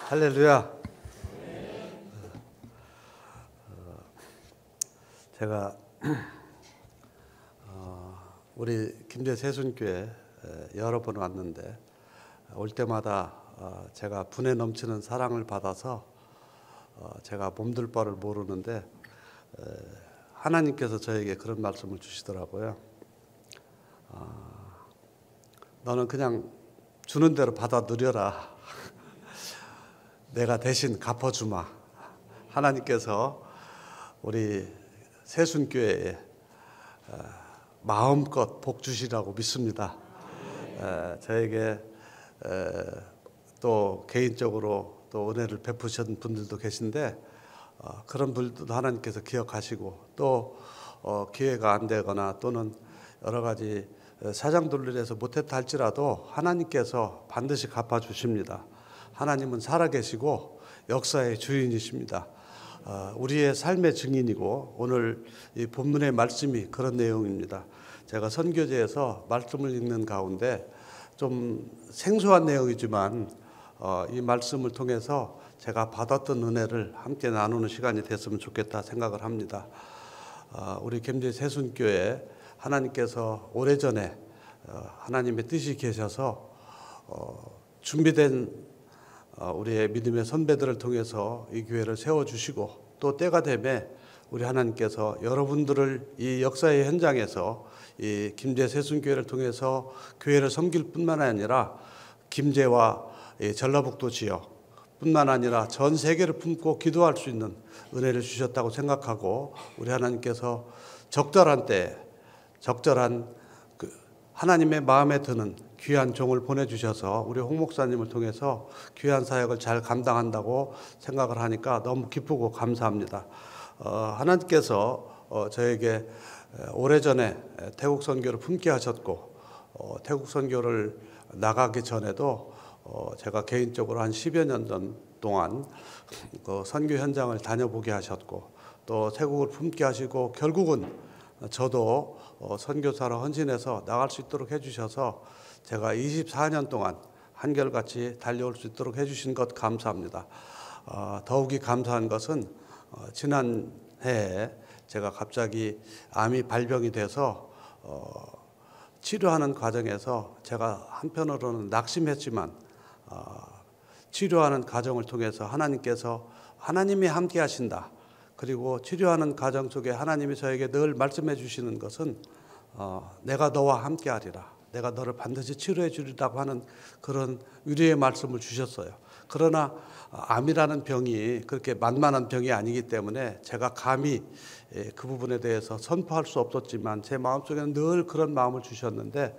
할렐루야. 제가 우리 김제 세순교회 여러 번 왔는데 올 때마다 제가 분에 넘치는 사랑을 받아서 제가 몸둘 바를 모르는데 하나님께서 저에게 그런 말씀을 주시더라고요. 너는 그냥 주는 대로 받아 누려라. 내가 대신 갚아주마. 하나님께서 우리 세순교회에 마음껏 복 주시라고 믿습니다. 저에게 또 개인적으로 또 은혜를 베푸신 분들도 계신데 그런 분들도 하나님께서 기억하시고 또 기회가 안 되거나 또는 여러 가지 사정들로 인해서 못했다 할지라도 하나님께서 반드시 갚아주십니다. 하나님은 살아계시고 역사의 주인이십니다. 우리의 삶의 증인이고 오늘 이 본문의 말씀이 그런 내용입니다. 제가 선교제에서 말씀을 읽는 가운데 좀 생소한 내용이지만 이 말씀을 통해서 제가 받았던 은혜를 함께 나누는 시간이 됐으면 좋겠다 생각을 합니다. 우리 김제 세순교회 하나님께서 오래전에 하나님의 뜻이 계셔서 준비된 우리의 믿음의 선배들을 통해서 이 교회를 세워주시고 또 때가 되매 우리 하나님께서 여러분들을 이 역사의 현장에서 이 김제 세순교회를 통해서 교회를 섬길 뿐만 아니라 김제와 전라북도 지역 뿐만 아니라 전 세계를 품고 기도할 수 있는 은혜를 주셨다고 생각하고 우리 하나님께서 적절한 때 적절한 하나님의 마음에 드는 귀한 종을 보내주셔서 우리 홍 목사님을 통해서 귀한 사역을 잘 감당한다고 생각을 하니까 너무 기쁘고 감사합니다. 하나님께서 저에게 오래전에 태국 선교를 품게 하셨고 태국 선교를 나가기 전에도 제가 개인적으로 한 10여 년 전 동안 그 선교 현장을 다녀보게 하셨고 또 태국을 품게 하시고 결국은 저도 선교사로 헌신해서 나갈 수 있도록 해주셔서 제가 24년 동안 한결같이 달려올 수 있도록 해주신 것 감사합니다. 더욱이 감사한 것은 지난 해에 제가 갑자기 암이 발병이 돼서 치료하는 과정에서 제가 한편으로는 낙심했지만 치료하는 과정을 통해서 하나님께서 하나님이 함께 하신다. 그리고 치료하는 과정 속에 하나님이 저에게 늘 말씀해 주시는 것은 내가 너와 함께 하리라. 내가 너를 반드시 치료해 주리라고 하는 그런 위로의 말씀을 주셨어요. 그러나 암이라는 병이 그렇게 만만한 병이 아니기 때문에 제가 감히 그 부분에 대해서 선포할 수 없었지만 제 마음속에는 늘 그런 마음을 주셨는데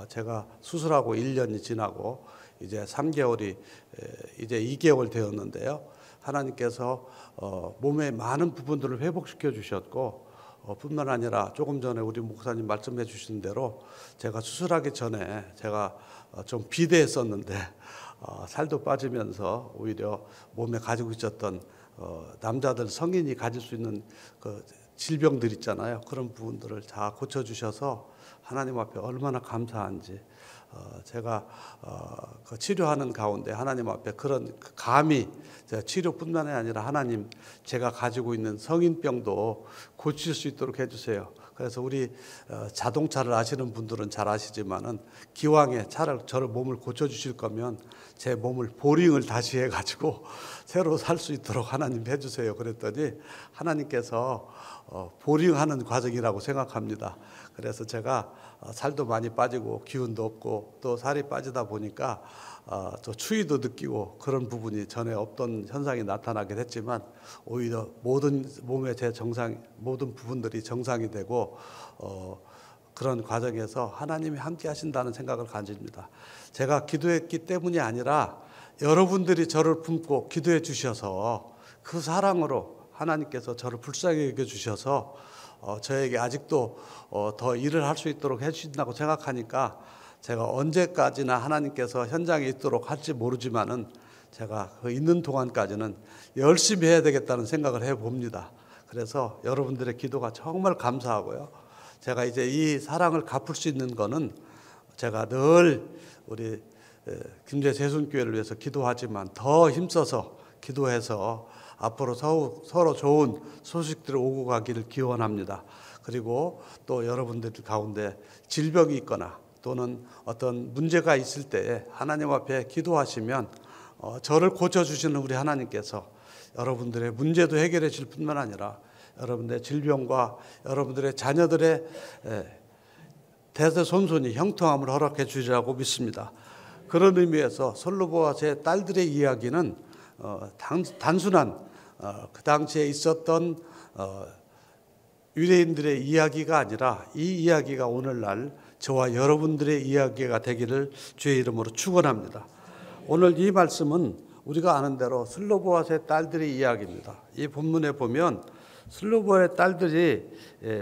제가 수술하고 1년이 지나고 이제 3개월이 이제 2개월 되었는데요. 하나님께서 몸의 많은 부분들을 회복시켜 주셨고 뿐만 아니라 조금 전에 우리 목사님 말씀해 주신 대로 제가 수술하기 전에 제가 좀 비대했었는데 살도 빠지면서 오히려 몸에 가지고 있었던 남자들 성인이 가질 수 있는 그 질병들 있잖아요. 그런 부분들을 다 고쳐주셔서 하나님 앞에 얼마나 감사한지 제가 그 치료하는 가운데 하나님 앞에 그런 감히 치료뿐만이 아니라 하나님 제가 가지고 있는 성인병도 고칠 수 있도록 해주세요. 그래서 우리 자동차를 아시는 분들은 잘 아시지만은 기왕에 저를 몸을 고쳐주실 거면 제 몸을 보링을 다시 해가지고 새로 살 수 있도록 하나님 해주세요. 그랬더니 하나님께서 보링하는 과정이라고 생각합니다. 그래서 제가 살도 많이 빠지고 기운도 없고 또 살이 빠지다 보니까 또 추위도 느끼고 그런 부분이 전에 없던 현상이 나타나게 됐지만 오히려 모든 몸의 제 정상 모든 부분들이 정상이 되고 그런 과정에서 하나님이 함께 하신다는 생각을 가집니다. 제가 기도했기 때문이 아니라 여러분들이 저를 품고 기도해 주셔서 그 사랑으로 하나님께서 저를 불쌍히 여겨 주셔서 저에게 아직도 더 일을 할 수 있도록 해주신다고 생각하니까 제가 언제까지나 하나님께서 현장에 있도록 할지 모르지만은 제가 그 있는 동안까지는 열심히 해야 되겠다는 생각을 해봅니다. 그래서 여러분들의 기도가 정말 감사하고요. 제가 이제 이 사랑을 갚을 수 있는 거는 제가 늘 우리 김제 세순교회를 위해서 기도하지만 더 힘써서 기도해서 앞으로 서로 좋은 소식들이 오고 가기를 기원합니다. 그리고 또 여러분들 가운데 질병이 있거나 또는 어떤 문제가 있을 때에 하나님 앞에 기도하시면 저를 고쳐주시는 우리 하나님께서 여러분들의 문제도 해결해 줄 뿐만 아니라 여러분들의 질병과 여러분들의 자녀들의 대대손손이 형통함을 허락해 주리라고 믿습니다. 그런 의미에서 솔로보아 제 딸들의 이야기는 단순한 그 당시에 있었던 유대인들의 이야기가 아니라 이 이야기가 오늘날 저와 여러분들의 이야기가 되기를 주의 이름으로 축원합니다. 오늘 이 말씀은 우리가 아는 대로 슬로보아의 딸들의 이야기입니다. 이 본문에 보면 슬로보아의 딸들이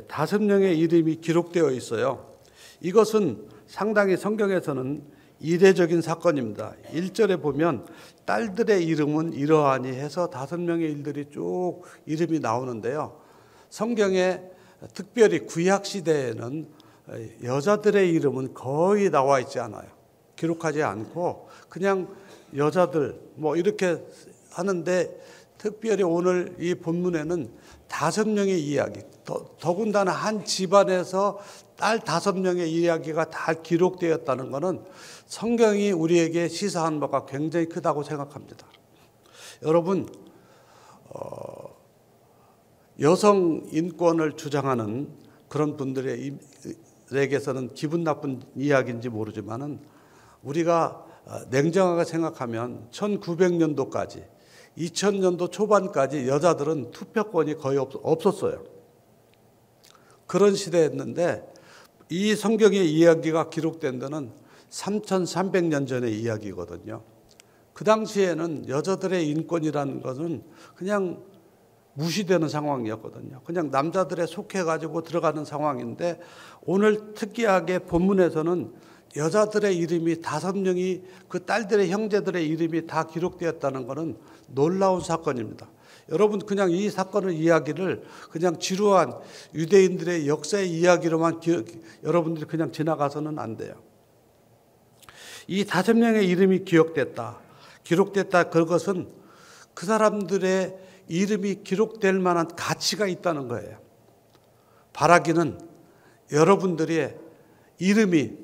5명의 이름이 기록되어 있어요. 이것은 상당히 성경에서는 이례적인 사건입니다. 1절에 보면 딸들의 이름은 이러하니 해서 5명의 일들이 쭉 이름이 나오는데요. 성경에 특별히 구약 시대에는 여자들의 이름은 거의 나와 있지 않아요. 기록하지 않고 그냥 여자들 뭐 이렇게 하는데 특별히 오늘 이 본문에는 5명의 이야기, 더군다나 한 집안에서 딸 5명의 이야기가 다 기록되었다는 것은 성경이 우리에게 시사한 바가 굉장히 크다고 생각합니다. 여러분, 여성 인권을 주장하는 그런 분들에게서는 기분 나쁜 이야기인지 모르지만은 우리가 냉정하게 생각하면 1900년도까지 2000년도 초반까지 여자들은 투표권이 거의 없었어요. 그런 시대였는데 이 성경의 이야기가 기록된 데는 3300년 전의 이야기거든요. 그 당시에는 여자들의 인권이라는 것은 그냥 무시되는 상황이었거든요. 그냥 남자들에 속해가지고 들어가는 상황인데 오늘 특이하게 본문에서는 여자들의 이름이 5명이 그 딸들의 형제들의 이름이 다 기록되었다는 것은 놀라운 사건입니다. 여러분 그냥 이 사건의 이야기를 그냥 지루한 유대인들의 역사의 이야기로만 여러분들이 그냥 지나가서는 안 돼요. 이 5명의 이름이 기록됐다. 그것은 그 사람들의 이름이 기록될 만한 가치가 있다는 거예요. 바라기는 여러분들의 이름이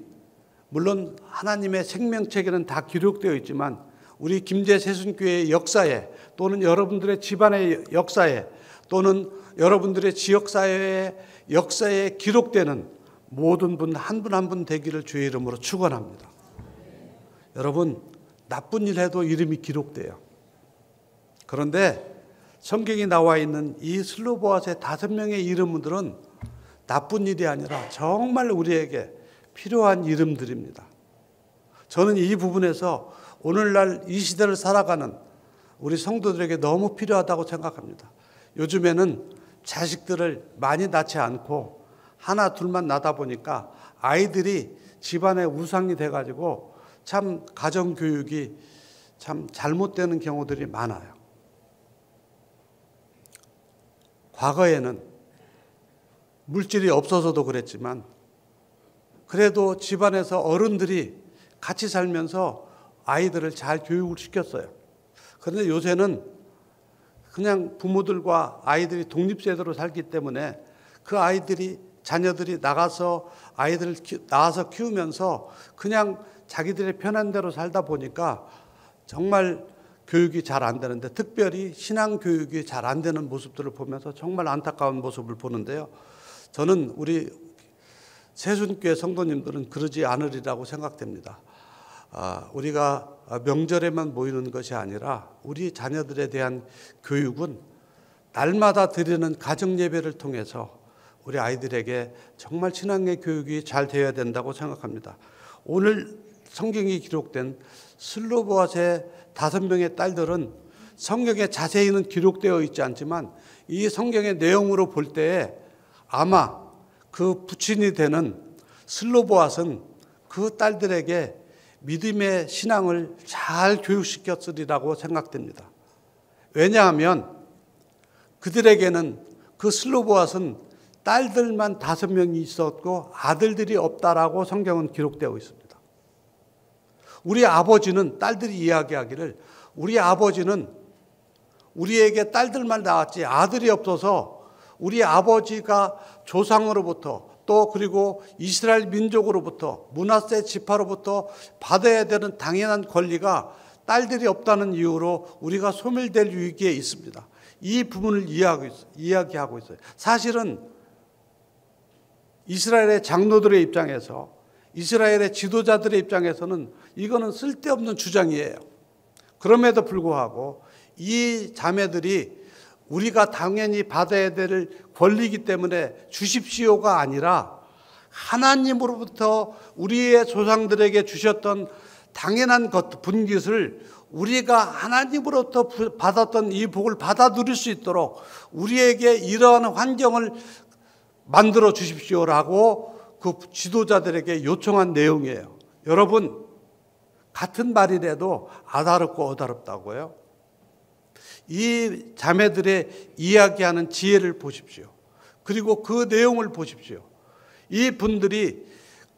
물론 하나님의 생명책에는 다 기록되어 있지만 우리 김제 세순교회의 역사에 또는 여러분들의 집안의 역사에 또는 여러분들의 지역사회의 역사에 기록되는 모든 분 한 분 한 분 되기를 주의 이름으로 축원합니다. 여러분 나쁜 일 해도 이름이 기록돼요. 그런데 성경에 나와 있는 이 슬로보아의 5명의 이름들은 나쁜 일이 아니라 정말 우리에게 필요한 이름들입니다. 저는 이 부분에서 오늘날 이 시대를 살아가는 우리 성도들에게 너무 필요하다고 생각합니다. 요즘에는 자식들을 많이 낳지 않고 하나 둘만 낳다 보니까 아이들이 집안의 우상이 돼가지고 참 가정교육이 참 잘못되는 경우들이 많아요. 과거에는 물질이 없어서도 그랬지만 그래도 집안에서 어른들이 같이 살면서 아이들을 잘 교육을 시켰어요. 그런데 요새는 그냥 부모들과 아이들이 독립세대로 살기 때문에 그 아이들이 자녀들이 나가서 아이들을 낳아서 키우면서 그냥 자기들의 편한 대로 살다 보니까 정말 교육이 잘 안 되는데 특별히 신앙 교육이 잘 안 되는 모습들을 보면서 정말 안타까운 모습을 보는데요. 저는 우리 세순교회 성도님들은 그러지 않으리라고 생각됩니다. 우리가 명절에만 모이는 것이 아니라 우리 자녀들에 대한 교육은 날마다 드리는 가정예배를 통해서 우리 아이들에게 정말 신앙의 교육이 잘 되어야 된다고 생각합니다. 오늘 성경이 기록된 슬로보아의 5명의 딸들은 성경에 자세히는 기록되어 있지 않지만 이 성경의 내용으로 볼 때에 아마 그 부친이 되는 슬로보앗은 그 딸들에게 믿음의 신앙을 잘 교육시켰으리라고 생각됩니다. 왜냐하면 그들에게는 그 슬로보앗은 딸들만 5명이 있었고 아들들이 없다라고 성경은 기록되어 있습니다. 우리 아버지는 딸들이 이야기하기를 우리 아버지는 우리에게 딸들만 낳았지 아들이 없어서 우리 아버지가 조상으로부터 또 그리고 이스라엘 민족으로부터 므낫세 지파로부터 받아야 되는 당연한 권리가 딸들이 없다는 이유로 우리가 소멸될 위기에 있습니다. 이 부분을 이야기하고 있어요. 사실은 이스라엘의 장로들의 입장에서 이스라엘의 지도자들의 입장에서는 이거는 쓸데없는 주장이에요. 그럼에도 불구하고 이 자매들이 우리가 당연히 받아야 될 권리이기 때문에 주십시오가 아니라 하나님으로부터 우리의 조상들에게 주셨던 당연한 것, 분깃을 우리가 하나님으로부터 받았던 이 복을 받아 누릴 수 있도록 우리에게 이러한 환경을 만들어 주십시오라고 그 지도자들에게 요청한 내용이에요. 여러분, 같은 말이라도 아다롭고 어다롭다고요. 이 자매들의 이야기하는 지혜를 보십시오. 그리고 그 내용을 보십시오. 이 분들이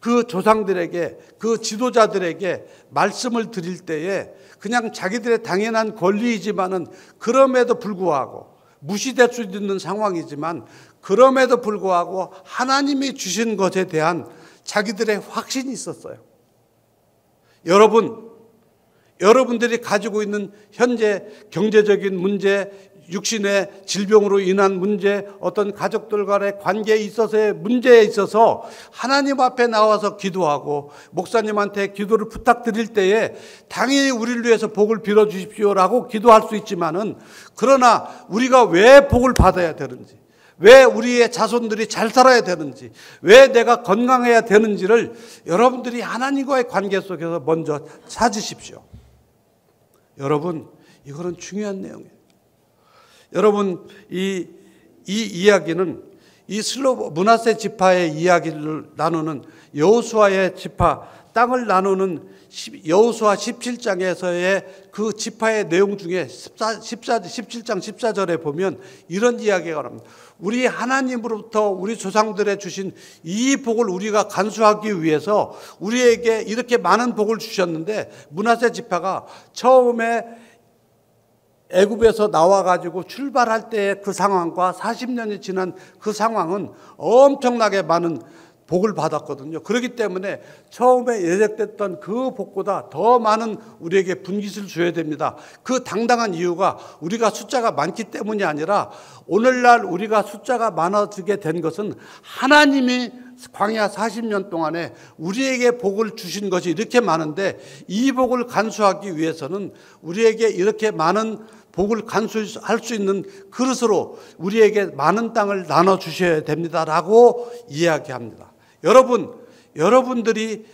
그 조상들에게, 그 지도자들에게 말씀을 드릴 때에 그냥 자기들의 당연한 권리이지만은 그럼에도 불구하고 무시될 수 있는 상황이지만 그럼에도 불구하고 하나님이 주신 것에 대한 자기들의 확신이 있었어요. 여러분들이 가지고 있는 현재 경제적인 문제, 육신의 질병으로 인한 문제, 어떤 가족들 간의 관계에 있어서의 문제에 있어서 하나님 앞에 나와서 기도하고 목사님한테 기도를 부탁드릴 때에 당연히 우리를 위해서 복을 빌어 주십시오라고 기도할 수 있지만은 그러나 우리가 왜 복을 받아야 되는지, 왜 우리의 자손들이 잘 살아야 되는지, 왜 내가 건강해야 되는지를 여러분들이 하나님과의 관계 속에서 먼저 찾으십시오. 여러분, 이거는 중요한 내용이에요. 여러분, 이 이야기는 이 므낫세 지파의 이야기를 나누는 여호수아의 지파, 땅을 나누는 여호수아 17장에서의 그 지파의 내용 중에 17장 14절에 보면 이런 이야기가 나옵니다. 우리 하나님으로부터 우리 조상들에 주신 이 복을 우리가 간수하기 위해서 우리에게 이렇게 많은 복을 주셨는데 므낫세 지파가 처음에 애굽에서 나와가지고 출발할 때의 그 상황과 40년이 지난 그 상황은 엄청나게 많은 복을 받았거든요. 그렇기 때문에 처음에 예정됐던 그 복보다 더 많은 우리에게 분깃을 줘야 됩니다. 그 당당한 이유가 우리가 숫자가 많기 때문이 아니라 오늘날 우리가 숫자가 많아지게 된 것은 하나님이 광야 40년 동안에 우리에게 복을 주신 것이 이렇게 많은데 이 복을 간수하기 위해서는 우리에게 이렇게 많은 복을 간수할 수 있는 그릇으로 우리에게 많은 땅을 나눠주셔야 됩니다라고 이야기합니다. 여러분들이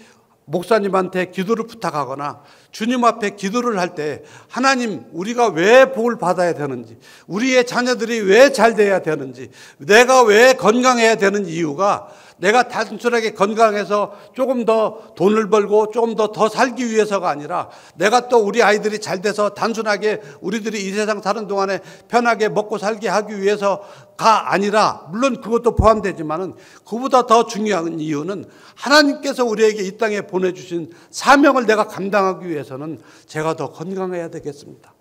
목사님한테 기도를 부탁하거나 주님 앞에 기도를 할 때 하나님, 우리가 왜 복을 받아야 되는지, 우리의 자녀들이 왜 잘 돼야 되는지, 내가 왜 건강해야 되는 이유가 내가 단순하게 건강해서 조금 더 돈을 벌고 조금 더 살기 위해서가 아니라 내가 또 우리 아이들이 잘 돼서 단순하게 우리들이 이 세상 사는 동안에 편하게 먹고 살게 하기 위해서가 아니라, 물론 그것도 포함되지만은 그보다 더 중요한 이유는 하나님께서 우리에게 이 땅에 보내주신 사명을 내가 감당하기 위해서는 제가 더 건강해야 되겠습니다.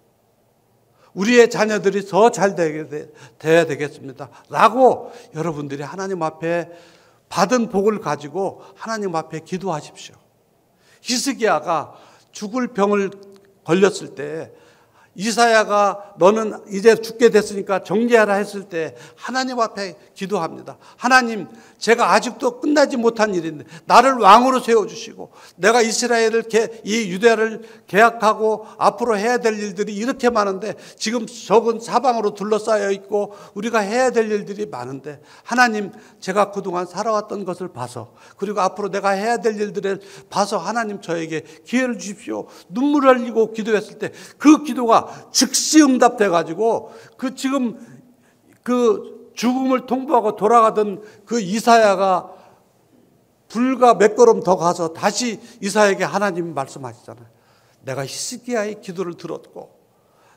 우리의 자녀들이 더 잘 돼야 되겠습니다. 라고 여러분들이 하나님 앞에 받은 복을 가지고 하나님 앞에 기도하십시오. 히스기야가 죽을 병을 걸렸을 때 이사야가 너는 이제 죽게 됐으니까 정죄하라 했을 때 하나님 앞에 기도합니다. 하나님, 제가 아직도 끝나지 못한 일인데 나를 왕으로 세워주시고 내가 이스라엘을 이 유대를 계약하고 앞으로 해야 될 일들이 이렇게 많은데 지금 적은 사방으로 둘러싸여 있고 우리가 해야 될 일들이 많은데 하나님, 제가 그동안 살아왔던 것을 봐서 그리고 앞으로 내가 해야 될 일들을 봐서 하나님 저에게 기회를 주십시오. 눈물을 흘리고 기도했을 때 그 기도가 즉시 응답돼 가지고 지금 죽음을 통보하고 돌아가던 그 이사야가 불과 몇 걸음 더 가서 다시 이사야에게 하나님이 말씀하시잖아요. 내가 히스기야의 기도를 들었고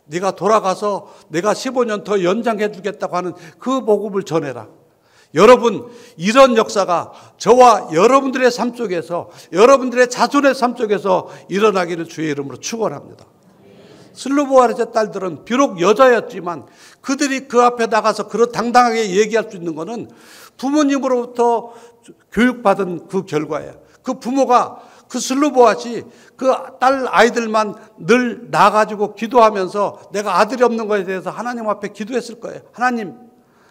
네가 돌아가서 내가 15년 더 연장해 주겠다고 하는 그 복음을 전해라. 여러분, 이런 역사가 저와 여러분들의 삶 속에서, 여러분들의 자손의 삶 속에서 일어나기를 주의 이름으로 축원합니다. 슬로보아의 딸들은 비록 여자였지만 그들이 그 앞에 나가서 그런 당당하게 얘기할 수 있는 것은 부모님으로부터 교육받은 그 결과예요. 그 부모가 그 슬로보아시 그 딸 아이들만 늘 나가지고 기도하면서 내가 아들이 없는 것에 대해서 하나님 앞에 기도했을 거예요. 하나님,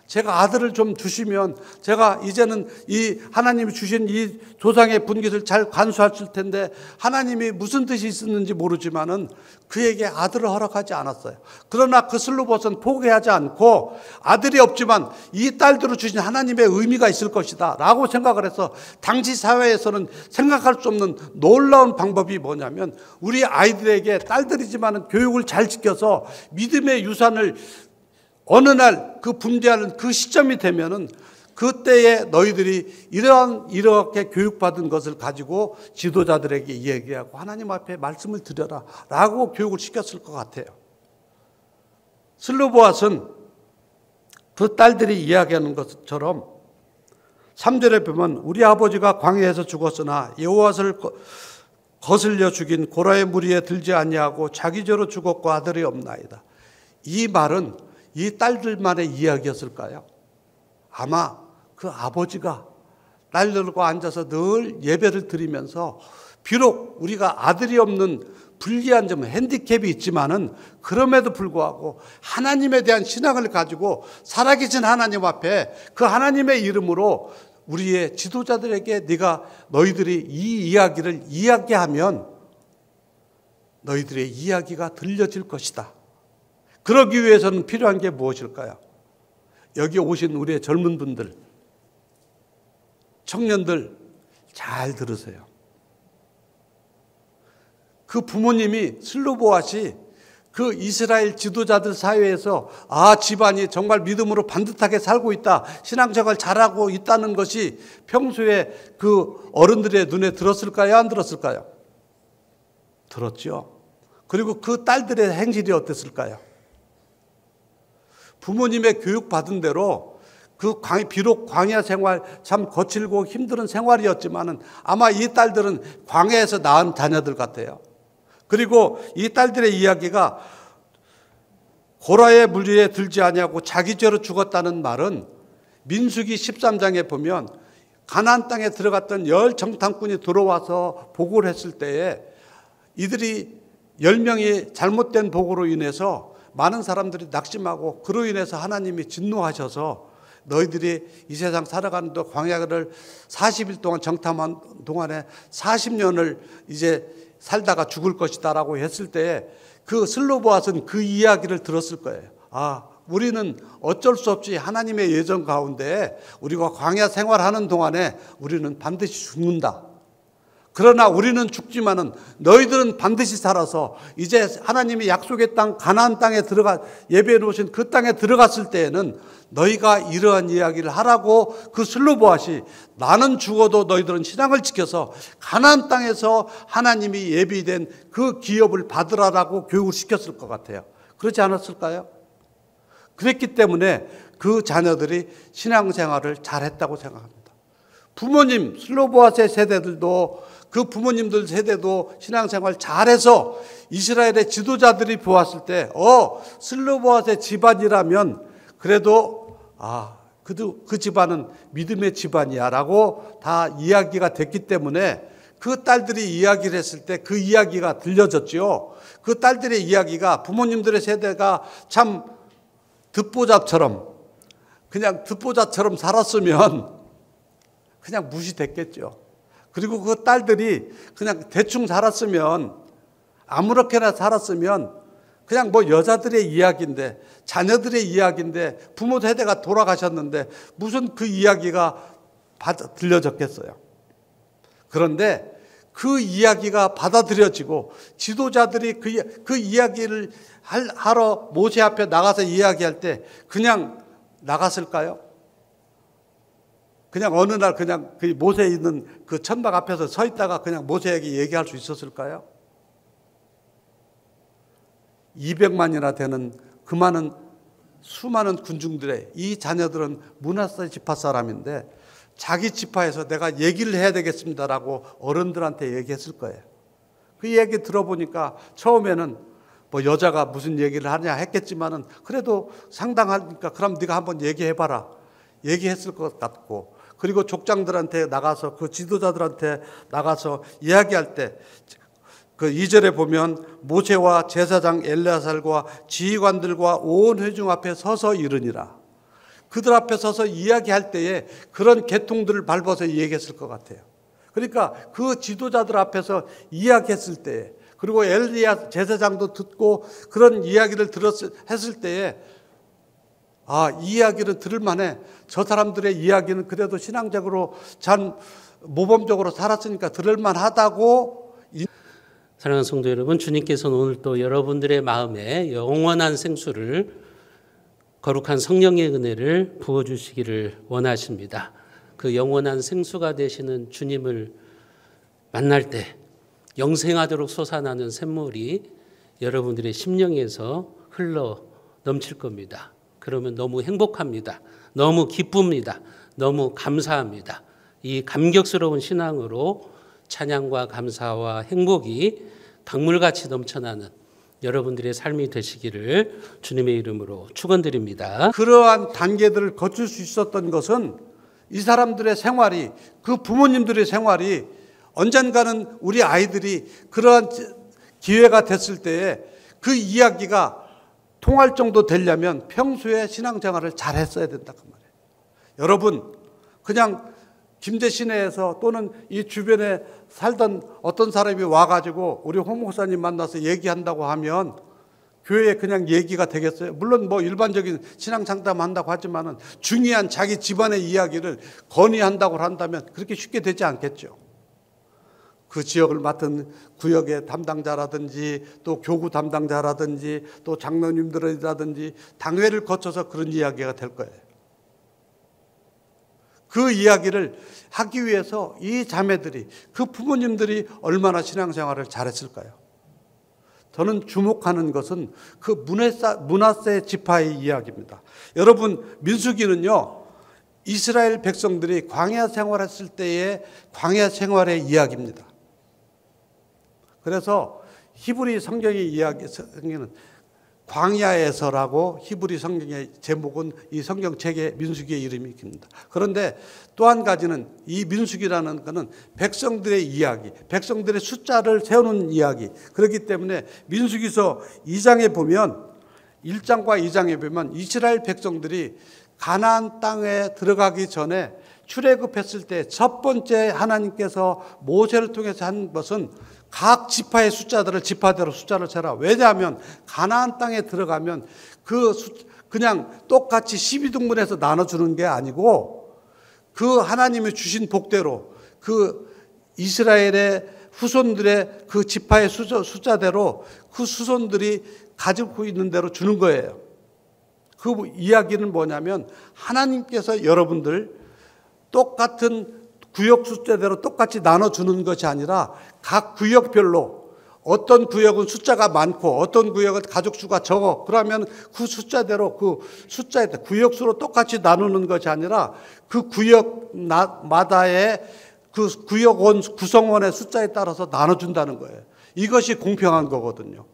제가 아들을 좀 주시면 제가 이제는 이 하나님이 주신 이 조상의 분깃을 잘 간수했을 텐데 하나님이 무슨 뜻이 있었는지 모르지만은 그에게 아들을 허락하지 않았어요. 그러나 그 슬로봇은 포기하지 않고 아들이 없지만 이 딸들을 주신 하나님의 의미가 있을 것이다 라고 생각을 해서 당시 사회에서는 생각할 수 없는 놀라운 방법이 뭐냐면 우리 아이들에게 딸들이지만은 교육을 잘 지켜서 믿음의 유산을 어느 날 그 분배하는 그 시점이 되면은 그때에 너희들이 이렇게 교육받은 것을 가지고 지도자들에게 얘기하고 하나님 앞에 말씀을 드려라 라고 교육을 시켰을 것 같아요. 슬로보앗은 그 딸들이 이야기하는 것처럼 3절에 보면 우리 아버지가 광야에서 죽었으나 여호와를 거슬려 죽인 고라의 무리에 들지 아니하고 자기 죄로 죽었고 아들이 없나이다. 이 말은 이 딸들만의 이야기였을까요? 아마 그 아버지가 딸들과 앉아서 늘 예배를 드리면서 비록 우리가 아들이 없는 불리한 점, 핸디캡이 있지만은 그럼에도 불구하고 하나님에 대한 신앙을 가지고 살아계신 하나님 앞에 그 하나님의 이름으로 우리의 지도자들에게 너희들이 이 이야기를 이야기하면 너희들의 이야기가 들려질 것이다. 그러기 위해서는 필요한 게 무엇일까요? 여기 오신 우리의 젊은 분들, 청년들 잘 들으세요. 그 부모님이 슬로보앗이 그 이스라엘 지도자들 사회에서 집안이 정말 믿음으로 반듯하게 살고 있다, 신앙생활 잘하고 있다는 것이 평소에 그 어른들의 눈에 들었을까요? 안 들었을까요? 들었죠. 그리고 그 딸들의 행실이 어땠을까요? 부모님의 교육받은 대로 비록 광야 생활 참 거칠고 힘든 생활이었지만은 아마 이 딸들은 광야에서 낳은 자녀들 같아요. 그리고 이 딸들의 이야기가 고라의 무리에 들지 아니하고 자기 죄로 죽었다는 말은 민수기 13장에 보면 가나안 땅에 들어갔던 10 정탐꾼이 들어와서 보고를 했을 때에 이들이 10명이 잘못된 보고로 인해서 많은 사람들이 낙심하고 그로 인해서 하나님이 진노하셔서 너희들이 이 세상 살아가는 동안 광야를 40일 동안 정탐한 동안에 40년을 이제 살다가 죽을 것이다 라고 했을 때 그 슬로보앗은 그 이야기를 들었을 거예요. 우리는 어쩔 수 없이 하나님의 예정 가운데 우리가 광야 생활하는 동안에 우리는 반드시 죽는다. 그러나 우리는 죽지만은 너희들은 반드시 살아서 이제 하나님이 약속의 땅 가나안 땅에 예배해 놓으신 그 땅에 들어갔을 때에는 너희가 이러한 이야기를 하라고 그 슬로보앗이 나는 죽어도 너희들은 신앙을 지켜서 가나안 땅에서 하나님이 예비된 그 기업을 받으라라고 교육을 시켰을 것 같아요. 그렇지 않았을까요? 그랬기 때문에 그 자녀들이 신앙생활을 잘했다고 생각합니다. 부모님 슬로보앗의 세대들도 그 부모님들 세대도 신앙생활 잘해서 이스라엘의 지도자들이 보았을 때 슬로보앗의 집안이라면 그래도 그 집안은 믿음의 집안이야 라고 다 이야기가 됐기 때문에 그 딸들이 이야기를 했을 때 그 이야기가 들려졌죠. 그 딸들의 이야기가 부모님들의 세대가 참 그냥 듣보잡처럼 살았으면 그냥 무시됐겠죠. 그리고 그 딸들이 그냥 대충 살았으면 아무렇게나 살았으면 그냥 여자들의 이야기인데 자녀들의 이야기인데 부모 세대가 돌아가셨는데 무슨 그 이야기가 들려졌겠어요. 그런데 그 이야기가 받아들여지고 지도자들이 그 이야기를 하러 모세 앞에 나가서 이야기할 때 그냥 나갔을까요? 그냥 어느 날 그냥 그 모세 있는 그 천막 앞에서 서 있다가 그냥 모세에게 얘기할 수 있었을까요? 200만이나 되는 그 많은 수많은 군중들의 이 자녀들은 므낫세 지파 사람인데 자기 지파에서 내가 얘기를 해야 되겠습니다라고 어른들한테 얘기했을 거예요. 그 얘기 들어보니까 처음에는 뭐 여자가 무슨 얘기를 하냐 했겠지만은 그래도 상당하니까 그럼 네가 한번 얘기해봐라 얘기했을 것 같고, 그리고 족장들한테 나가서 그 지도자들한테 나가서 이야기할 때 그 2절에 보면 모세와 제사장 엘레아살과 지휘관들과 온 회중 앞에 서서 이르니라. 그들 앞에 서서 이야기할 때에 그런 계통들을 밟아서 얘기했을 것 같아요. 그러니까 그 지도자들 앞에서 이야기했을 때에, 그리고 엘리야 제사장도 듣고 그런 이야기를 했을 때에 이 이야기를 들을 만해. 저 사람들의 이야기는 그래도 신앙적으로 잘 모범적으로 살았으니까 들을 만하다고. 사랑하는 성도 여러분, 주님께서는 오늘 또 여러분들의 마음에 영원한 생수를, 거룩한 성령의 은혜를 부어주시기를 원하십니다. 그 영원한 생수가 되시는 주님을 만날 때 영생하도록 솟아나는 샘물이 여러분들의 심령에서 흘러 넘칠 겁니다. 그러면 너무 행복합니다. 너무 기쁩니다. 너무 감사합니다. 이 감격스러운 신앙으로 찬양과 감사와 행복이 강물같이 넘쳐나는 여러분들의 삶이 되시기를 주님의 이름으로 축원드립니다. 그러한 단계들을 거칠 수 있었던 것은 이 사람들의 생활이, 그 부모님들의 생활이 언젠가는 우리 아이들이 그러한 기회가 됐을 때에 그 이야기가 통할 정도 되려면 평소에 신앙생활을 잘 했어야 된다 그 말이에요. 여러분, 그냥 김제 시내에서 또는 이 주변에 살던 어떤 사람이 와가지고 우리 홍 목사님 만나서 얘기한다고 하면 교회에 그냥 얘기가 되겠어요? 물론 뭐 일반적인 신앙 상담한다고 하지만은 중요한 자기 집안의 이야기를 건의한다고 한다면 그렇게 쉽게 되지 않겠죠. 그 지역을 맡은 구역의 담당자라든지 또 교구 담당자라든지 또 장로님들이라든지 당회를 거쳐서 그런 이야기가 될 거예요. 그 이야기를 하기 위해서 이 자매들이, 그 부모님들이 얼마나 신앙생활을 잘했을까요? 저는 주목하는 것은 그 므낫세 지파의 이야기입니다. 여러분, 민수기는요, 이스라엘 백성들이 광야 생활했을 때의 광야 생활의 이야기입니다. 그래서 히브리 성경의 이야기는 광야에서라고, 히브리 성경의 제목은 이 성경책의 민수기의 이름이 깁니다. 그런데 또 한 가지는 이 민수기라는 것은 백성들의 이야기, 백성들의 숫자를 세우는 이야기. 그렇기 때문에 민수기서 2장에 보면, 1장과 2장에 보면 이스라엘 백성들이 가나안 땅에 들어가기 전에 출애굽했을 때 첫 번째 하나님께서 모세를 통해서 한 것은 각 지파의 숫자들을 지파대로 숫자를 세라. 왜냐하면 가나안 땅에 들어가면 그냥 똑같이 12등분해서 나눠주는 게 아니고 그 하나님이 주신 복대로 그 이스라엘의 후손들의 그 지파의 숫자대로 그 후손들이 가지고 있는 대로 주는 거예요. 그 이야기는 뭐냐면 하나님께서 여러분들 똑같은 구역 숫자대로 똑같이 나눠주는 것이 아니라 각 구역별로, 어떤 구역은 숫자가 많고 어떤 구역은 가족 수가 적어. 그러면 그 숫자대로, 그 숫자에 구역수로 똑같이 나누는 것이 아니라 그 구역마다의 그 구역원 구성원의 숫자에 따라서 나눠준다는 거예요. 이것이 공평한 거거든요.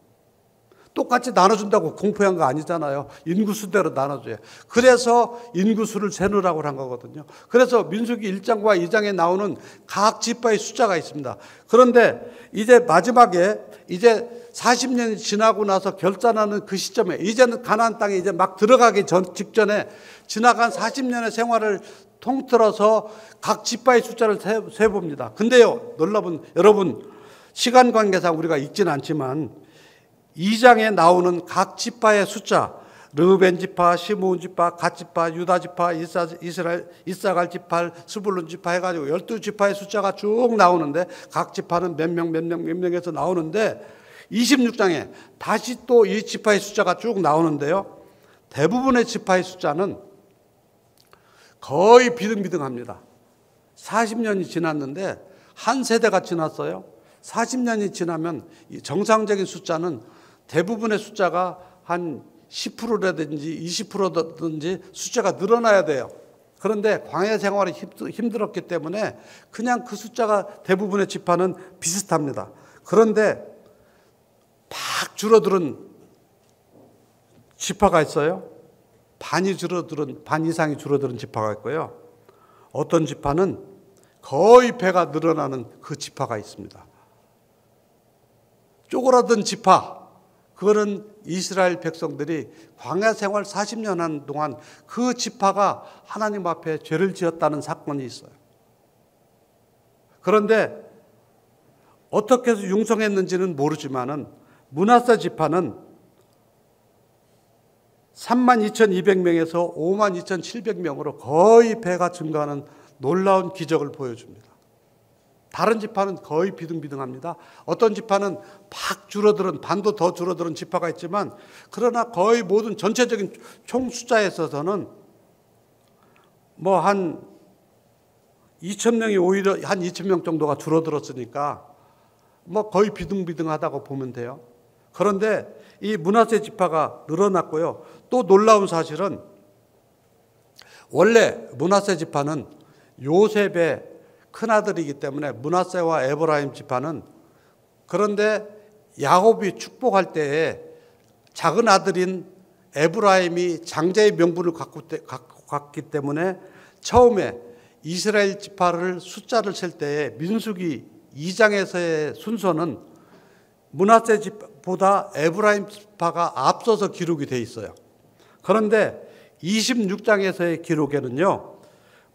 똑같이 나눠준다고 공평한 거 아니잖아요. 인구수대로 나눠줘요. 그래서 인구수를 세누라고 한 거거든요. 그래서 민수기 1장과 2장에 나오는 각 지파의 숫자가 있습니다. 그런데 이제 마지막에 이제 40년이 지나고 나서 결산하는 그 시점에 이제는 가나안 땅에 이제 막 들어가기 직전에 지나간 40년의 생활을 통틀어서 각 지파의 숫자를 세봅니다. 근데요, 여러분, 시간 관계상 우리가 읽지는 않지만 2장에 나오는 각 지파의 숫자, 르우벤 지파, 시므온 지파, 갓 지파, 유다 지파, 이사갈 지파, 스불론 지파 해가지고 12지파의 숫자가 쭉 나오는데 각 지파는 몇 명에서 나오는데 26장에 다시 또 이 지파의 숫자가 쭉 나오는데요. 대부분의 지파의 숫자는 거의 비등비등합니다. 40년이 지났는데 한 세대가 지났어요. 40년이 지나면 정상적인 숫자는 대부분의 숫자가 한 10%라든지 20%든지 숫자가 늘어나야 돼요. 그런데 광야 생활이 힘들었기 때문에 그냥 그 숫자가 대부분의 지파는 비슷합니다. 그런데 팍 줄어드는 지파가 있어요. 반 이상이 줄어드는 지파가 있고요. 어떤 지파는 거의 배가 늘어나는 그 지파가 있습니다. 쪼그라든 지파, 그거는 이스라엘 백성들이 광야 생활 40년 한 동안 그 지파가 하나님 앞에 죄를 지었다는 사건이 있어요. 그런데 어떻게 해서 융성했는지는 모르지만은 므낫세 지파는 32,200명에서 52,700명으로 거의 배가 증가하는 놀라운 기적을 보여줍니다. 다른 지파는 거의 비등비등합니다. 어떤 지파는 팍 줄어드는, 반도 더 줄어드는 지파가 있지만, 그러나 거의 모든 전체적인 총 숫자에 있어서는 뭐 한 2,000명이 오히려 한 2,000명 정도가 줄어들었으니까 뭐 거의 비등비등하다고 보면 돼요. 그런데 이 므낫세 지파가 늘어났고요. 또 놀라운 사실은 원래 므낫세 지파는 요셉의 큰아들이기 때문에 므낫세와 에브라임 지파는, 그런데 야곱이 축복할 때에 작은 아들인 에브라임이 장자의 명분을 갖고 갔기 때문에 처음에 이스라엘 지파를 숫자를 셀 때에 민수기 2장에서의 순서는 므낫세 지파보다 에브라임 지파가 앞서서 기록이 돼 있어요. 그런데 26장에서의 기록에는요,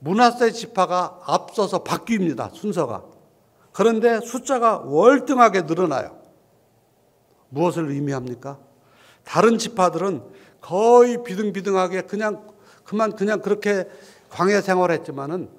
므낫세 지파가 앞서서 바뀝니다. 순서가. 그런데 숫자가 월등하게 늘어나요. 무엇을 의미합니까? 다른 지파들은 거의 비등비등하게 그냥 그렇게 광야 생활했지만은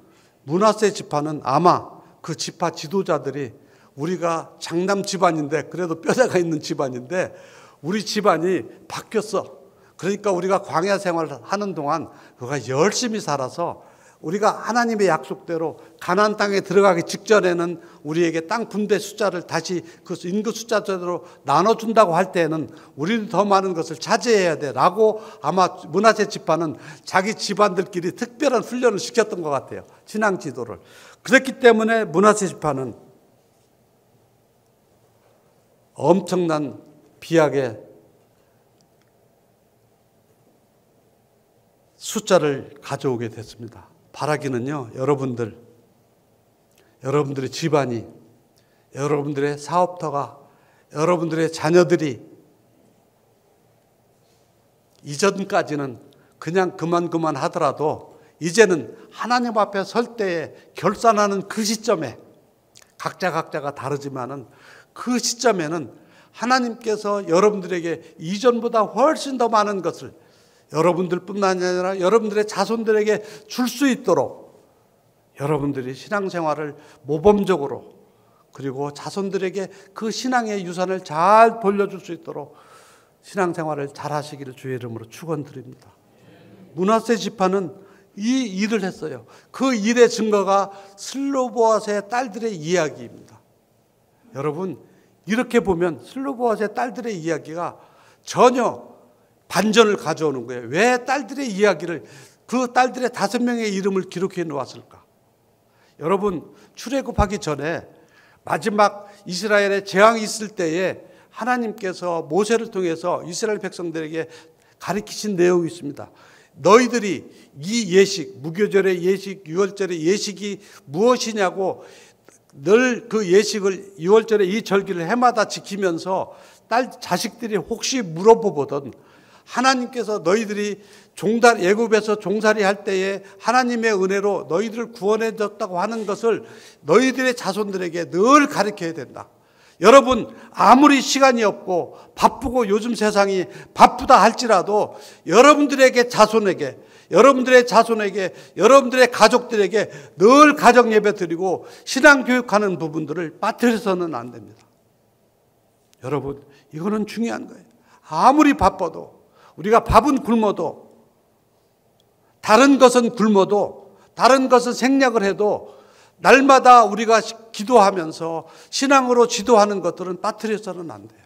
므낫세 지파는 아마 그 지파 지도자들이 우리가 장남 집안인데, 그래도 뼈대가 있는 집안인데 우리 집안이 바뀌었어. 그러니까 우리가 광야 생활을 하는 동안 그가 열심히 살아서 우리가 하나님의 약속대로 가나안 땅에 들어가기 직전에는 우리에게 땅 분배 숫자를 다시 그 인구 숫자대로 나눠준다고 할 때에는 우리는 더 많은 것을 차지해야 돼 라고 아마 므낫세 지파는 자기 집안들끼리 특별한 훈련을 시켰던 것 같아요. 신앙 지도를. 그렇기 때문에 므낫세 지파는 엄청난 비약의 숫자를 가져오게 됐습니다. 바라기는요, 여러분들의 집안이, 여러분들의 사업터가, 여러분들의 자녀들이 이전까지는 그냥 그만 하더라도 이제는 하나님 앞에 설 때에 결산하는 그 시점에 각자가 다르지만은 그 시점에는 하나님께서 여러분들에게 이전보다 훨씬 더 많은 것을 여러분들뿐만 아니라 여러분들의 자손들에게 줄 수 있도록 여러분들이 신앙생활을 모범적으로, 그리고 자손들에게 그 신앙의 유산을 잘 돌려줄 수 있도록 신앙생활을 잘 하시기를 주의 이름으로 축원드립니다. 므낫세 지파는 이 일을 했어요. 그 일의 증거가 슬로보앗의 딸들의 이야기입니다. 여러분, 이렇게 보면 슬로보앗의 딸들의 이야기가 전혀 반전을 가져오는 거예요. 왜 딸들의 이야기를, 그 딸들의 5명의 이름을 기록해 놓았을까? 여러분, 출애굽하기 전에 마지막 이스라엘의 재앙이 있을 때에 하나님께서 모세를 통해서 이스라엘 백성들에게 가르치신 내용이 있습니다. 너희들이 이 예식, 무교절의 예식, 유월절의 예식이 무엇이냐고 늘 그 예식을, 유월절의 이 절기를 해마다 지키면서 자식들이 혹시 물어보거든 하나님께서 너희들이 애굽에서 종살이 할 때에 하나님의 은혜로 너희들을 구원해 줬다고 하는 것을 너희들의 자손들에게 늘 가르쳐야 된다. 여러분, 아무리 시간이 없고 바쁘고 요즘 세상이 바쁘다 할지라도 여러분들에게 자손에게, 여러분들의 가족들에게 늘 가정 예배 드리고 신앙 교육하는 부분들을 빠뜨려서는 안 됩니다. 여러분, 이거는 중요한 거예요. 아무리 바빠도, 우리가 밥은 굶어도, 다른 것은 굶어도, 다른 것은 생략을 해도 날마다 우리가 기도하면서 신앙으로 지도하는 것들은 빠뜨려서는 안 돼요.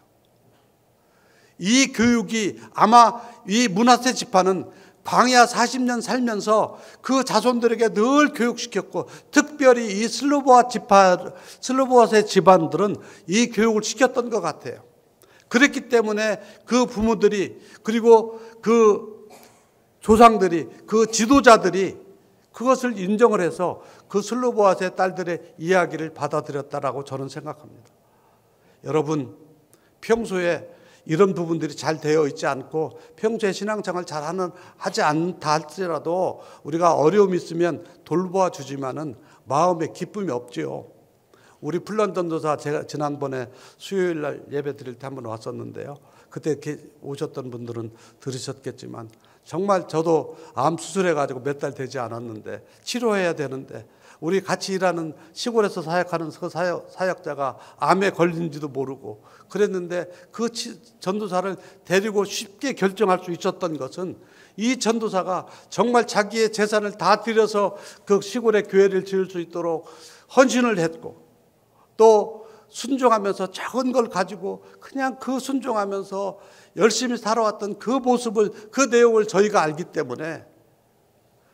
이 교육이 아마 이 문하세 지파는 광야 40년 살면서 그 자손들에게 늘 교육시켰고, 특별히 이 슬로보아세 집안들은 이 교육을 시켰던 것 같아요. 그랬기 때문에 그 부모들이, 그리고 그 조상들이, 그 지도자들이 그것을 인정을 해서 그 슬로보아세 딸들의 이야기를 받아들였다라고 저는 생각합니다. 여러분, 평소에 이런 부분들이 잘 되어 있지 않고 평소에 신앙생활 하지 않다 할지라도 우리가 어려움이 있으면 돌보아 주지만은 마음에 기쁨이 없지요. 우리 플런 전도사, 제가 지난번에 수요일 날 예배 드릴 때 한번 왔었는데요. 그때 오셨던 분들은 들으셨겠지만 정말 저도 암 수술해가지고 몇 달 되지 않았는데 치료해야 되는데 우리 같이 일하는 시골에서 사역하는 그 사역자가 암에 걸린지도 모르고 그랬는데 그 전도사를 데리고 쉽게 결정할 수 있었던 것은 이 전도사가 정말 자기의 재산을 다 들여서 그 시골의 교회를 지을 수 있도록 헌신을 했고, 또 순종하면서 작은 걸 가지고 그냥 그 순종하면서 열심히 살아왔던 그 모습을, 그 내용을 저희가 알기 때문에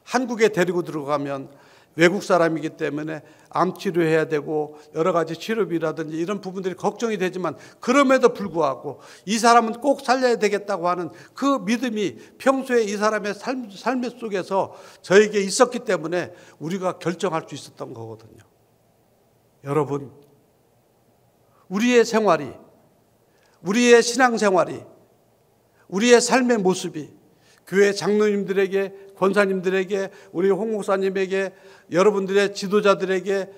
한국에 데리고 들어가면 외국 사람이기 때문에 암 치료해야 되고 여러 가지 치료비라든지 이런 부분들이 걱정이 되지만, 그럼에도 불구하고 이 사람은 꼭 살려야 되겠다고 하는 그 믿음이 평소에 이 사람의 삶 속에서 저에게 있었기 때문에 우리가 결정할 수 있었던 거거든요. 여러분, 우리의 생활이, 우리의 신앙생활이, 우리의 삶의 모습이 교회 장로님들에게, 권사님들에게, 우리 홍 목사님에게, 여러분들의 지도자들에게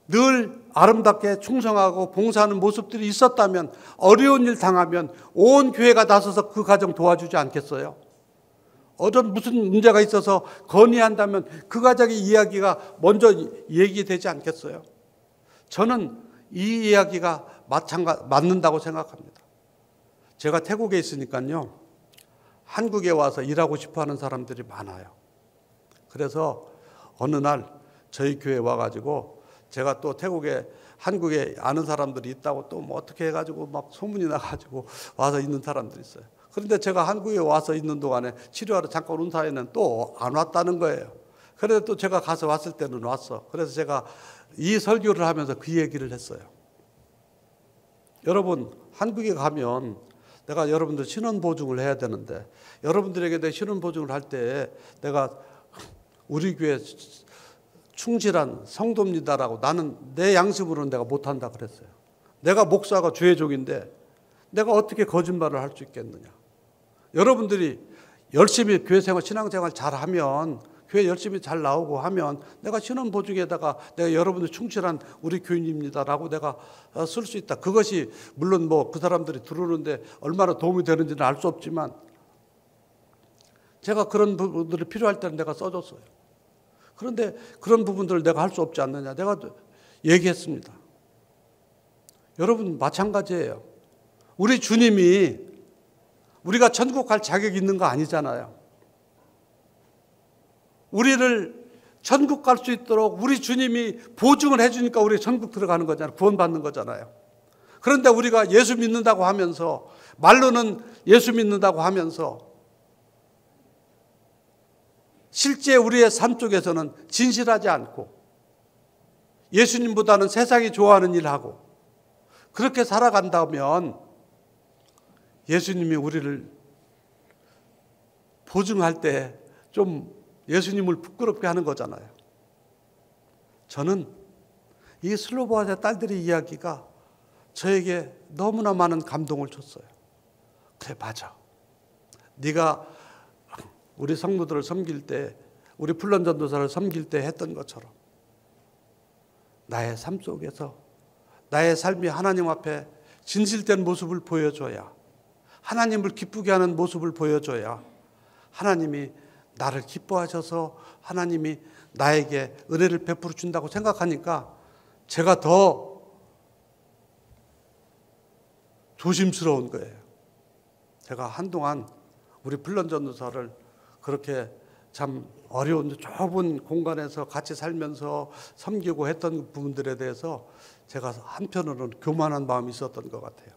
늘 아름답게 충성하고 봉사하는 모습들이 있었다면, 어려운 일 당하면 온 교회가 나서서 그 가정 도와주지 않겠어요? 어떤 무슨 문제가 있어서 건의한다면 그 가정의 이야기가 먼저 얘기되지 않겠어요? 저는 이 이야기가 맞는다고 생각합니다. 제가 태국에 있으니까요, 한국에 와서 일하고 싶어 하는 사람들이 많아요. 그래서 어느 날 저희 교회에 와가지고, 제가 또 태국에, 한국에 아는 사람들이 있다고 또 뭐 어떻게 해가지고 막 소문이 나가지고 와서 있는 사람들이 있어요. 그런데 제가 한국에 와서 있는 동안에 치료하러 잠깐 온 사이에는 또 안 왔다는 거예요. 그래서 또 제가 가서 왔을 때는 왔어. 그래서 제가 이 설교를 하면서 그 얘기를 했어요. 여러분, 한국에 가면 내가 여러분들 신원보증을 해야 되는데, 여러분들에게 내 신원보증을 할 때 내가 우리 교회 충실한 성도입니다라고, 나는 내 양심으로는 내가 못한다 그랬어요. 내가 목사가 주의 종인데 내가 어떻게 거짓말을 할 수 있겠느냐. 여러분들이 열심히 교회 생활, 신앙생활 잘하면, 교회 열심히 잘 나오고 하면 내가 신원보증에다가 내가 여러분들 충실한 우리 교인입니다라고 내가 쓸 수 있다. 그것이 물론 뭐 그 사람들이 들어오는데 얼마나 도움이 되는지는 알 수 없지만, 제가 그런 부분들이 필요할 때는 내가 써줬어요. 그런데 그런 부분들을 내가 할 수 없지 않느냐, 내가 얘기했습니다. 여러분, 마찬가지예요. 우리 주님이 우리가 천국 갈 자격이 있는 거 아니잖아요. 우리를 천국 갈 수 있도록 우리 주님이 보증을 해주니까 우리 천국 들어가는 거잖아요. 구원받는 거잖아요. 그런데 우리가 예수 믿는다고 하면서, 말로는 예수 믿는다고 하면서 실제 우리의 삶 속에서는 진실하지 않고 예수님보다는 세상이 좋아하는 일을 하고 그렇게 살아간다면 예수님이 우리를 보증할 때 좀 예수님을 부끄럽게 하는 거잖아요. 저는 이 슬로보아세 딸들의 이야기가 저에게 너무나 많은 감동을 줬어요. 그래, 맞아. 네가 우리 성도들을 섬길 때, 우리 플런 전도사를 섬길 때 했던 것처럼 나의 삶 속에서 나의 삶이 하나님 앞에 진실된 모습을 보여줘야, 하나님을 기쁘게 하는 모습을 보여줘야 하나님이 나를 기뻐하셔서 하나님이 나에게 은혜를 베풀어 준다고 생각하니까 제가 더 조심스러운 거예요. 제가 한동안 우리 플런 전도사를 그렇게 참 어려운 좁은 공간에서 같이 살면서 섬기고 했던 부분들에 대해서 제가 한편으로는 교만한 마음이 있었던 것 같아요.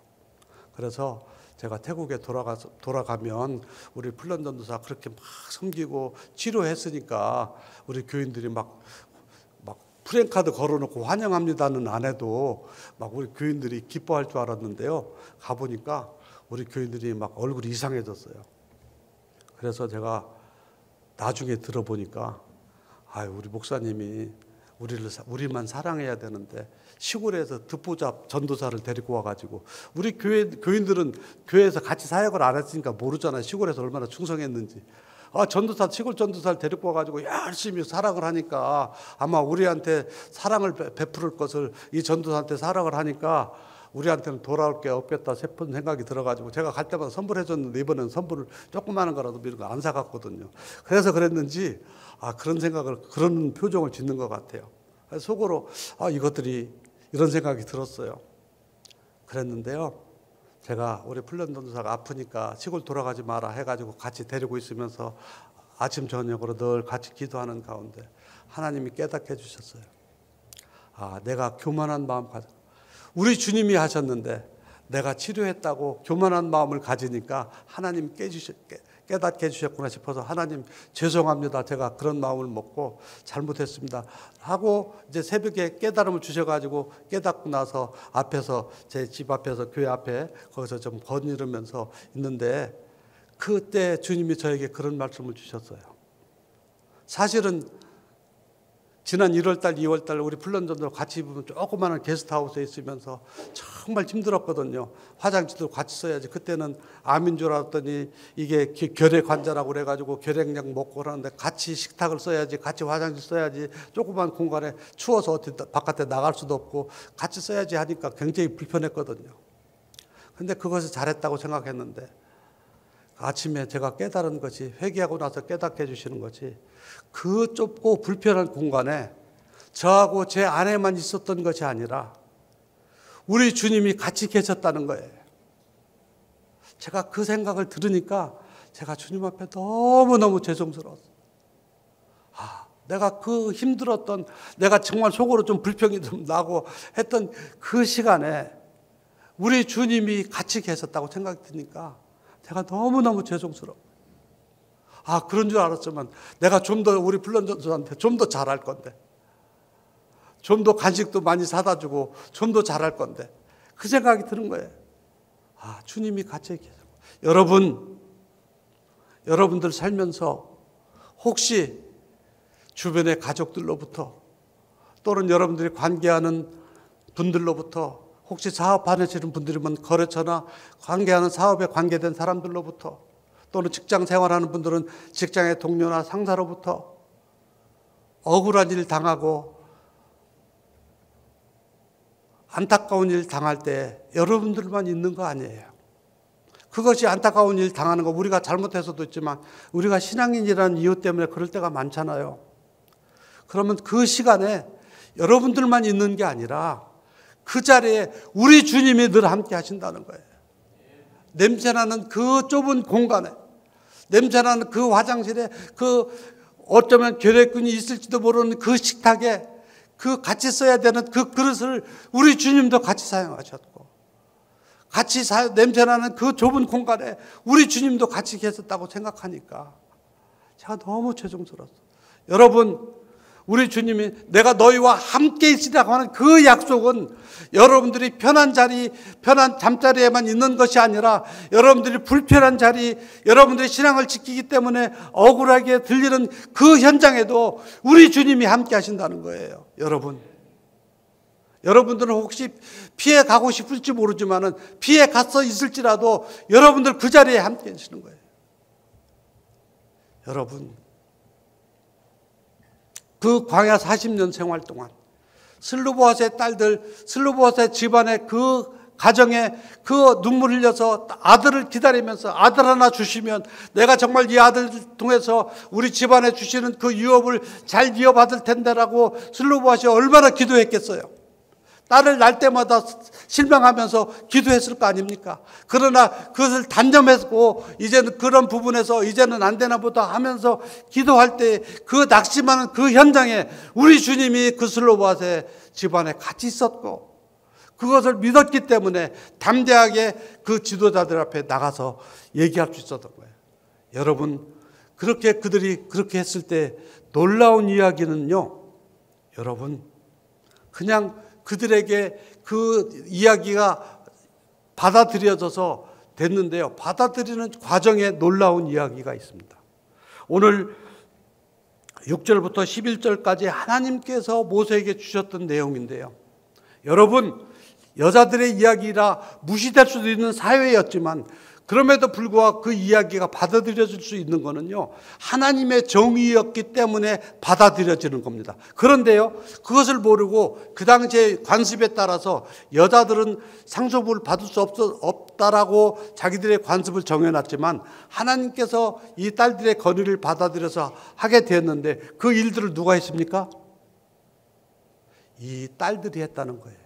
그래서 제가 태국에 돌아가면 우리 플런 전도사 그렇게 막 섬기고 치료했으니까 우리 교인들이 막 프랜카드 걸어놓고 환영합니다는 안 해도 막 우리 교인들이 기뻐할 줄 알았는데요. 가보니까 우리 교인들이 막 얼굴이 이상해졌어요. 그래서 제가 나중에 들어보니까 우리 목사님이 우리만 사랑해야 되는데 시골에서 듣보잡 전도사를 데리고 와가지고 우리 교인들은 교회에서 같이 사역을 안 했으니까 모르잖아요. 시골에서 얼마나 충성했는지. 시골 전도사를 데리고 와가지고 열심히 사랑을 하니까 아마 우리한테 사랑을 베풀을 것을 이 전도사한테 사랑을 하니까 우리한테는 돌아올 게 없겠다 싶은 생각이 들어가지고 제가 갈 때마다 선물해줬는데 이번에는 선물을 조그마한 거라도 이런 거 안 사갔거든요. 그래서 그랬는지 그런 표정을 짓는 것 같아요. 속으로 이것들이 이런 생각이 들었어요. 그랬는데요. 제가 우리 플런 전도사가 아프니까 시골 돌아가지 마라 해가지고 같이 데리고 있으면서 아침 저녁으로 늘 같이 기도하는 가운데 하나님이 깨닫게 해주셨어요. 내가 교만한 마음 가져. 우리 주님이 하셨는데 내가 치료했다고 교만한 마음을 가지니까 하나님 깨닫게 해주셨구나 싶어서 하나님 죄송합니다. 제가 그런 마음을 먹고 잘못했습니다. 하고 이제 새벽에 깨달음을 주셔가지고 깨닫고 나서 앞에서 제 집 앞에서 교회 앞에 거기서 좀 거닐으면서 있는데 그때 주님이 저에게 그런 말씀을 주셨어요. 사실은 지난 1월달, 2월달 우리 플런전도 같이 입으면 조그마한 게스트하우스에 있으면서 정말 힘들었거든요. 화장실도 같이 써야지. 그때는 암인 줄 알았더니 이게 결핵 환자라고 그래가지고 결핵약 먹고 그러는데 같이 식탁을 써야지, 같이 화장실 써야지, 조그만 공간에 추워서 어디 바깥에 나갈 수도 없고 같이 써야지 하니까 굉장히 불편했거든요. 근데 그것을 잘했다고 생각했는데 아침에 제가 깨달은 것이 회개하고 나서 깨닫게 해주시는 것이 그 좁고 불편한 공간에 저하고 제 아내만 있었던 것이 아니라 우리 주님이 같이 계셨다는 거예요. 제가 그 생각을 들으니까 제가 주님 앞에 너무너무 죄송스러웠어요. 내가 그 힘들었던 내가 정말 속으로 좀 불평이 좀 나고 했던 그 시간에 우리 주님이 같이 계셨다고 생각이 드니까 제가 너무너무 죄송스러워. 그런 줄 알았지만 내가 좀 더 우리 플런저한테 좀 더 잘할 건데 좀 더 간식도 많이 사다 주고 좀 더 잘할 건데 그 생각이 드는 거예요. 주님이 같이 계세요. 여러분들 살면서 혹시 주변의 가족들로부터 또는 여러분들이 관계하는 분들로부터 혹시 사업하시는 분들이면 거래처나 관계하는 사업에 관계된 사람들로부터 또는 직장 생활하는 분들은 직장의 동료나 상사로부터 억울한 일 당하고 안타까운 일 당할 때 여러분들만 있는 거 아니에요. 그것이 안타까운 일 당하는 거 우리가 잘못해서도 있지만 우리가 신앙인이라는 이유 때문에 그럴 때가 많잖아요. 그러면 그 시간에 여러분들만 있는 게 아니라 그 자리에 우리 주님이 늘 함께 하신다는 거예요. 냄새나는 그 좁은 공간에, 냄새나는 그 화장실에, 그 어쩌면 결핵균이 있을지도 모르는 그 식탁에 그 같이 써야 되는 그 그릇을 우리 주님도 같이 사용하셨고 같이 냄새나는 그 좁은 공간에 우리 주님도 같이 계셨다고 생각하니까 제가 너무 죄송스러웠어요. 여러분, 우리 주님이 내가 너희와 함께 있으라고 하는 그 약속은 여러분들이 편한 자리, 편한 잠자리에만 있는 것이 아니라 여러분들이 불편한 자리, 여러분들이 신앙을 지키기 때문에 억울하게 들리는 그 현장에도 우리 주님이 함께 하신다는 거예요. 여러분들은 혹시 피해 가고 싶을지 모르지만은 피해 가서 있을지라도 여러분들 그 자리에 함께 계시는 거예요. 여러분, 그 광야 40년 생활 동안 슬로보아스의 딸들, 슬로보아스의 집안의 그 가정에 그 눈물 흘려서 아들을 기다리면서 아들 하나 주시면 내가 정말 이 아들 통해서 우리 집안에 주시는 그 유업을 잘 이어받을 텐데라고 슬로보아스이 얼마나 기도했겠어요. 딸을 낳을 때마다 실망하면서 기도했을 거 아닙니까? 그러나 그것을 단념했고 이제는 그런 부분에서 이제는 안 되나 보다 하면서 기도할 때 그 낙심하는 그 현장에 우리 주님이 그 슬로보아스의 집안에 같이 있었고 그것을 믿었기 때문에 담대하게 그 지도자들 앞에 나가서 얘기할 수 있었던 거예요. 여러분, 그들이 그렇게 했을 때 놀라운 이야기는요, 여러분, 그냥 그들에게 그 이야기가 받아들여져서 됐는데요. 받아들이는 과정에 놀라운 이야기가 있습니다. 오늘 6절부터 11절까지 하나님께서 모세에게 주셨던 내용인데요. 여러분, 여자들의 이야기라 무시될 수도 있는 사회였지만 그럼에도 불구하고 그 이야기가 받아들여질 수 있는 거는요, 하나님의 정의였기 때문에 받아들여지는 겁니다. 그런데요, 그것을 모르고 그 당시의 관습에 따라서 여자들은 상속을 받을 수 없다라고 자기들의 관습을 정해놨지만 하나님께서 이 딸들의 건의를 받아들여서 하게 되었는데 그 일들을 누가 했습니까? 이 딸들이 했다는 거예요.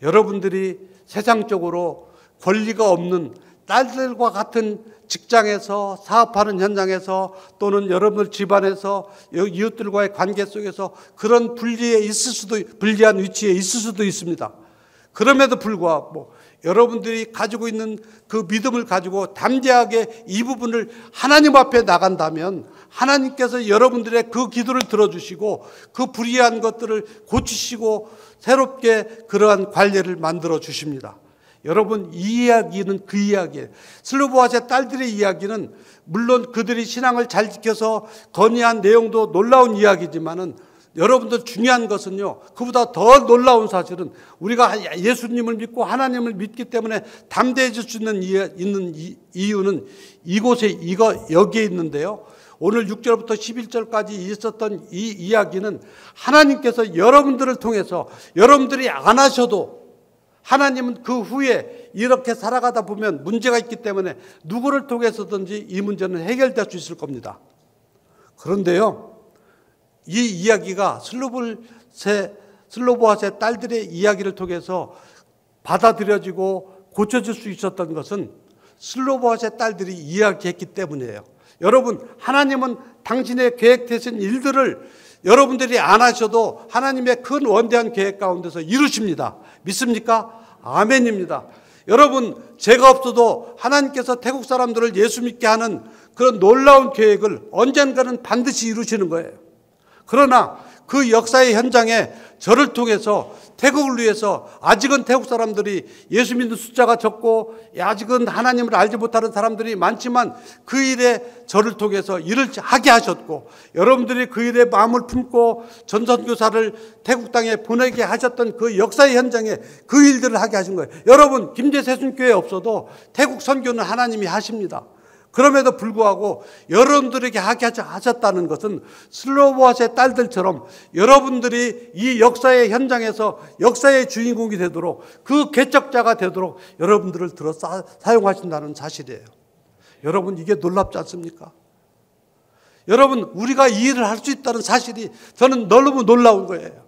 여러분들이 세상적으로 권리가 없는 딸들과 같은 직장에서 사업하는 현장에서 또는 여러분들 집안에서 이웃들과의 관계 속에서 그런 불리한 위치에 있을 수도 있습니다. 그럼에도 불구하고 여러분들이 가지고 있는 그 믿음을 가지고 담대하게 이 부분을 하나님 앞에 나간다면 하나님께서 여러분들의 그 기도를 들어주시고 그 불의한 것들을 고치시고 새롭게 그러한 관례를 만들어 주십니다. 여러분, 이 이야기는 그 이야기예요. 슬로보아스의 딸들의 이야기는 물론 그들이 신앙을 잘 지켜서 건의한 내용도 놀라운 이야기지만은 여러분들 중요한 것은요, 그보다 더 놀라운 사실은 우리가 예수님을 믿고 하나님을 믿기 때문에 담대해질 수 있는 이유는 여기에 있는데요. 오늘 6절부터 11절까지 있었던 이 이야기는 하나님께서 여러분들을 통해서 여러분들이 안 하셔도 하나님은 그 후에 이렇게 살아가다 보면 문제가 있기 때문에 누구를 통해서든지 이 문제는 해결될 수 있을 겁니다. 그런데요, 이 이야기가 슬로보아스의 딸들의 이야기를 통해서 받아들여지고 고쳐질 수 있었던 것은 슬로보아스의 딸들이 이야기했기 때문이에요. 여러분, 하나님은 당신의 계획되신 일들을 여러분들이 안 하셔도 하나님의 큰 원대한 계획 가운데서 이루십니다. 믿습니까? 아멘입니다. 여러분, 죄가 없어도 하나님께서 태국 사람들을 예수 믿게 하는 그런 놀라운 계획을 언젠가는 반드시 이루시는 거예요. 그러나 그 역사의 현장에 저를 통해서 태국을 위해서 아직은 태국 사람들이 예수 믿는 숫자가 적고 아직은 하나님을 알지 못하는 사람들이 많지만 그 일에 저를 통해서 일을 하게 하셨고 여러분들이 그 일에 마음을 품고 전선교사를 태국 땅에 보내게 하셨던 그 역사의 현장에 그 일들을 하게 하신 거예요. 여러분, 김제세순교회 없어도 태국 선교는 하나님이 하십니다. 그럼에도 불구하고 여러분들에게 하게 하셨다는 것은 슬로보아스의 딸들처럼 여러분들이 이 역사의 현장에서 역사의 주인공이 되도록 그 개척자가 되도록 여러분들을 들어 사용하신다는 사실이에요. 여러분, 이게 놀랍지 않습니까? 여러분, 우리가 이 일을 할 수 있다는 사실이 저는 너무 놀라운 거예요.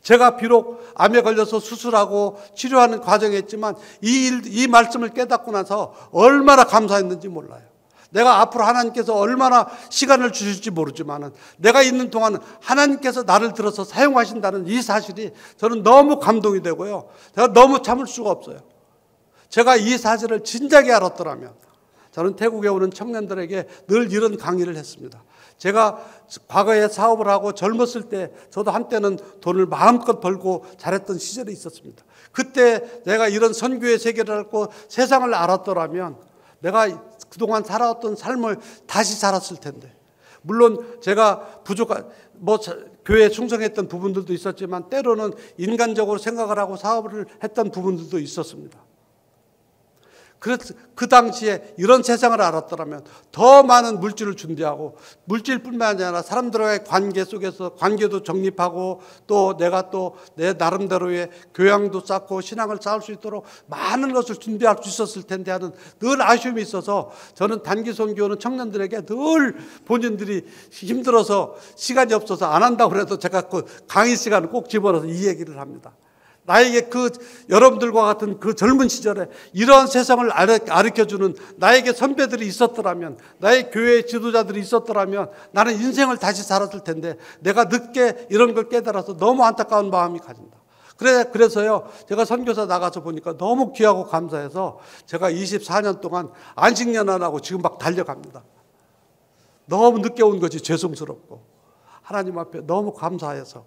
제가 비록 암에 걸려서 수술하고 치료하는 과정에 있지만 이 말씀을 깨닫고 나서 얼마나 감사했는지 몰라요. 내가 앞으로 하나님께서 얼마나 시간을 주실지 모르지만 내가 있는 동안 하나님께서 나를 들어서 사용하신다는 이 사실이 저는 너무 감동이 되고요. 제가 너무 참을 수가 없어요. 제가 이 사실을 진작에 알았더라면 저는 태국에 오는 청년들에게 늘 이런 강의를 했습니다. 제가 과거에 사업을 하고 젊었을 때 저도 한때는 돈을 마음껏 벌고 잘했던 시절이 있었습니다. 그때 내가 이런 선교의 세계를 알고 세상을 알았더라면 내가 그동안 살아왔던 삶을 다시 살았을 텐데, 물론 제가 교회에 충성했던 부분들도 있었지만 때로는 인간적으로 생각을 하고 사업을 했던 부분들도 있었습니다. 그래서 그 당시에 이런 세상을 알았더라면 더 많은 물질을 준비하고 물질뿐만 아니라 사람들과의 관계 속에서 관계도 정립하고 또 내가 또 내 나름대로의 교양도 쌓고 신앙을 쌓을 수 있도록 많은 것을 준비할 수 있었을 텐데 하는 늘 아쉬움이 있어서 저는 단기 선교는 청년들에게 늘 본인들이 힘들어서 시간이 없어서 안 한다고 해도 제가 그 강의 시간을 꼭 집어넣어서 이 얘기를 합니다. 나에게 여러분들과 같은 그 젊은 시절에 이러한 세상을 가르쳐주는 나에게 선배들이 있었더라면, 나의 교회의 지도자들이 있었더라면 나는 인생을 다시 살았을 텐데 내가 늦게 이런 걸 깨달아서 너무 안타까운 마음이 가진다. 그래서요, 제가 선교사 나가서 보니까 너무 귀하고 감사해서 제가 24년 동안 안식년 안 하고 지금 막 달려갑니다. 너무 늦게 온 거지 죄송스럽고 하나님 앞에 너무 감사해서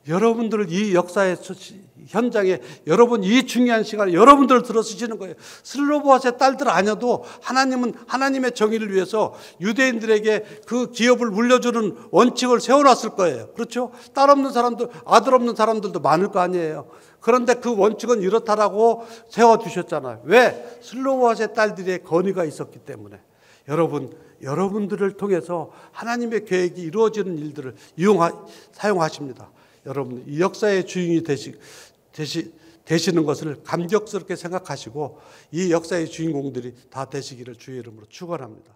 여러분들을 이 역사의 현장에 여러분 이 중요한 시간에 여러분들 들어주시는 거예요. 슬로보아스의 딸들 아니어도 하나님은 하나님의 정의를 위해서 유대인들에게 그 기업을 물려주는 원칙을 세워놨을 거예요. 그렇죠? 딸 없는 사람들, 아들 없는 사람들도 많을 거 아니에요. 그런데 그 원칙은 이렇다라고 세워주셨잖아요. 왜? 슬로보아스의 딸들의 건의가 있었기 때문에. 여러분들을 통해서 하나님의 계획이 이루어지는 일들을 사용하십니다. 여러분 이 역사의 주인이 되시는 것을 감격스럽게 생각하시고 이 역사의 주인공들이 다 되시기를 주의 이름으로 축원합니다.